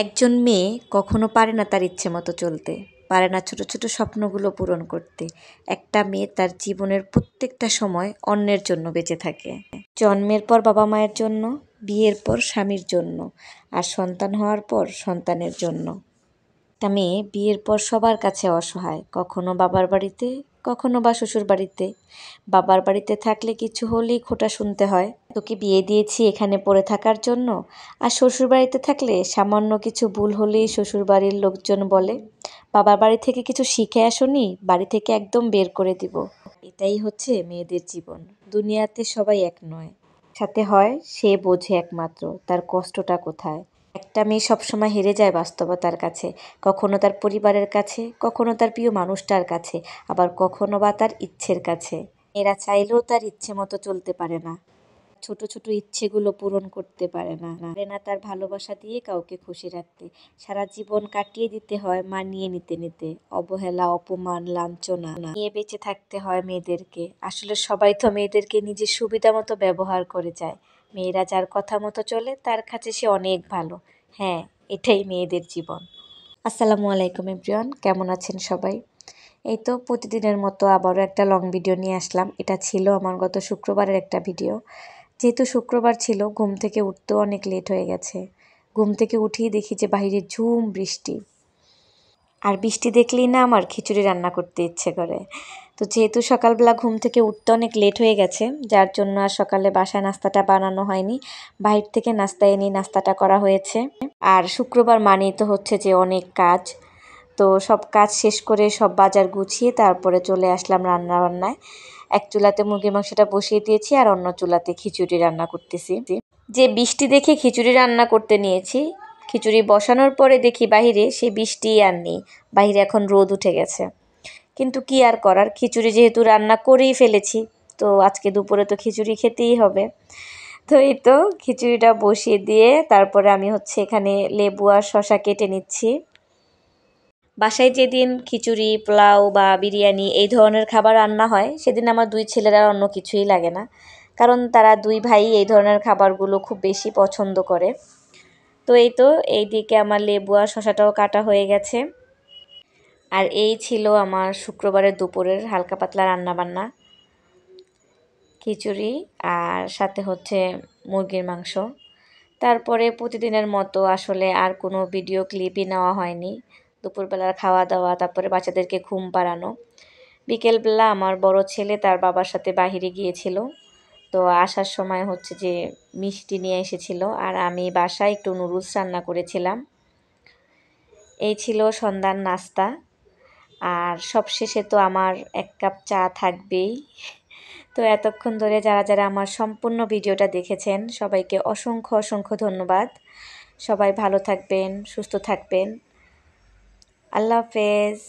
একজন মেয়ে কখনো পারে না তার ইচ্ছে মতো চলতে, পারে না ছোট ছোট স্বপ্নগুলো পূরণ করতে। একটা মেয়ে তার জীবনের প্রত্যেকটা সময় অন্যের জন্য বেঁচে থাকে। জন্মের পর বাবা মায়ের জন্য, বিয়ের পর স্বামীর জন্য, আর সন্তান হওয়ার পর সন্তানের জন্য। একটা মেয়ে বিয়ের পর সবার কাছে অসহায়, কখনো বাবার বাড়িতে, কখনো বা শ্বশুর বাড়িতে। বাবার বাড়িতে থাকলে কিছু হলেই খোঁটা শুনতে হয়, তোকে বিয়ে দিয়েছি এখানে পড়ে থাকার জন্য। আর শ্বশুর বাড়িতে থাকলে সামান্য কিছু ভুল হলেই শ্বশুর বাড়ির লোকজন বলে, বাবার বাড়ি থেকে কিছু শিখে আসোনি, বাড়ি থেকে একদম বের করে দিব। এটাই হচ্ছে মেয়েদের জীবন। দুনিয়াতে সবাই এক নয়, সাথে হয় সে বোঝে একমাত্র তার কষ্টটা কোথায়। একটা মেয়ে সবসময় হেরে যায় বাস্তবতার কাছে, কখনো তার পরিবারের কাছে, কখনো তার প্রিয় মানুষটার কাছে, আবার কখনো বা তার ইচ্ছের কাছে। এরা চাইলেও তার ইচ্ছে মতো চলতে পারে না, ছোট ছোট ইচ্ছেগুলো পূরণ করতে পারে না, তার ভালোবাসা দিয়ে কাউকে খুশি রাখতে। সারা জীবন কাটিয়ে দিতে হয় মানিয়ে নিতে নিতে, অবহেলা, অপমান, লাঞ্ছনা নিয়ে বেঁচে থাকতে হয় মেয়েদেরকে। আসলে সবাই তো মেয়েদেরকে নিজের সুবিধা মতো ব্যবহার করে যায়। মেয়েরা যার কথা মতো চলে তার কাছে সে অনেক ভালো। হ্যাঁ, এটাই মেয়েদের জীবন। আসসালামু আলাইকুম এভরিওয়ান, কেমন আছেন সবাই? এই তো প্রতিদিনের মতো আবারও একটা লং ভিডিও নিয়ে আসলাম। এটা ছিল আমার গত শুক্রবারের একটা ভিডিও। যেহেতু শুক্রবার ছিল, ঘুম থেকে উঠতেও অনেক লেট হয়ে গেছে। ঘুম থেকে উঠেই দেখি যে বাইরে ঝুম বৃষ্টি, আর বৃষ্টি দেখলেই না আমার খিচুড়ি রান্না করতে ইচ্ছে করে। তো যেহেতু সকালবেলা ঘুম থেকে উঠতে অনেক লেট হয়ে গেছে, যার জন্য আর সকালে বাসায় নাস্তাটা বানানো হয়নি, বাইরে থেকে নাস্তা এনে নাস্তাটা করা হয়েছে। আর শুক্রবার মানেই তো হচ্ছে যে অনেক কাজ, তো সব কাজ শেষ করে সব বাজার গুছিয়ে তারপরে চলে আসলাম রান্নাবান্নায়। এক চুলাতে মুরগির মাংসটা বসিয়ে দিয়েছি, আর অন্য চুলাতে খিচুড়ি রান্না করতেছি। যে বৃষ্টি দেখে খিচুড়ি রান্না করতে নিয়েছি, খিচুড়ি বসানোর পরে দেখি বাহিরে সে বৃষ্টি আর নেই, বাহিরে এখন রোদ উঠে গেছে। কিন্তু কি আর করার, খিচুড়ি যেহেতু রান্না করেই ফেলেছি, তো আজকে দুপুরে তো খিচুড়ি খেতেই হবে। তো এই তো খিচুড়িটা বসিয়ে দিয়ে তারপরে আমি হচ্ছে এখানে লেবু আর শসা কেটে নিচ্ছি। বাসায় যেদিন খিচুড়ি, পোলাও বা বিরিয়ানি এই ধরনের খাবার রান্না হয়, সেদিন আমার দুই ছেলেরা অন্য কিছুই লাগে না, কারণ তারা দুই ভাই এই ধরনের খাবারগুলো খুব বেশি পছন্দ করে। তো এই তো এইদিকে আমার লেবু আর শসাটাও কাটা হয়ে গেছে। আর এই ছিল আমার শুক্রবারের দুপুরের হালকা পাতলা রান্নাবান্না, খিচুড়ি আর সাথে হচ্ছে মুরগির মাংস। তারপরে প্রতিদিনের মতো আসলে আর কোনো ভিডিও ক্লিপই নেওয়া হয়নি। দুপুরবেলার খাওয়া দাওয়া, তারপরে বাচ্চাদেরকে ঘুম পাড়ানো। বিকেলবেলা আমার বড় ছেলে তার বাবার সাথে বাহিরে গিয়েছিল, তো আসার সময় হচ্ছে যে মিষ্টি নিয়ে এসেছিল, আর আমি বাসায় একটু নুডলস রান্না করেছিলাম। এই ছিল সন্ধ্যার নাস্তা। আর সবশেষে তো আমার এক কাপ চা থাকবেই। তো এতক্ষণ ধরে যারা যারা আমার সম্পূর্ণ ভিডিওটা দেখেছেন সবাইকে অসংখ্য অসংখ্য ধন্যবাদ। সবাই ভালো থাকবেন, সুস্থ থাকবেন। আল্লাহ হাফেজ।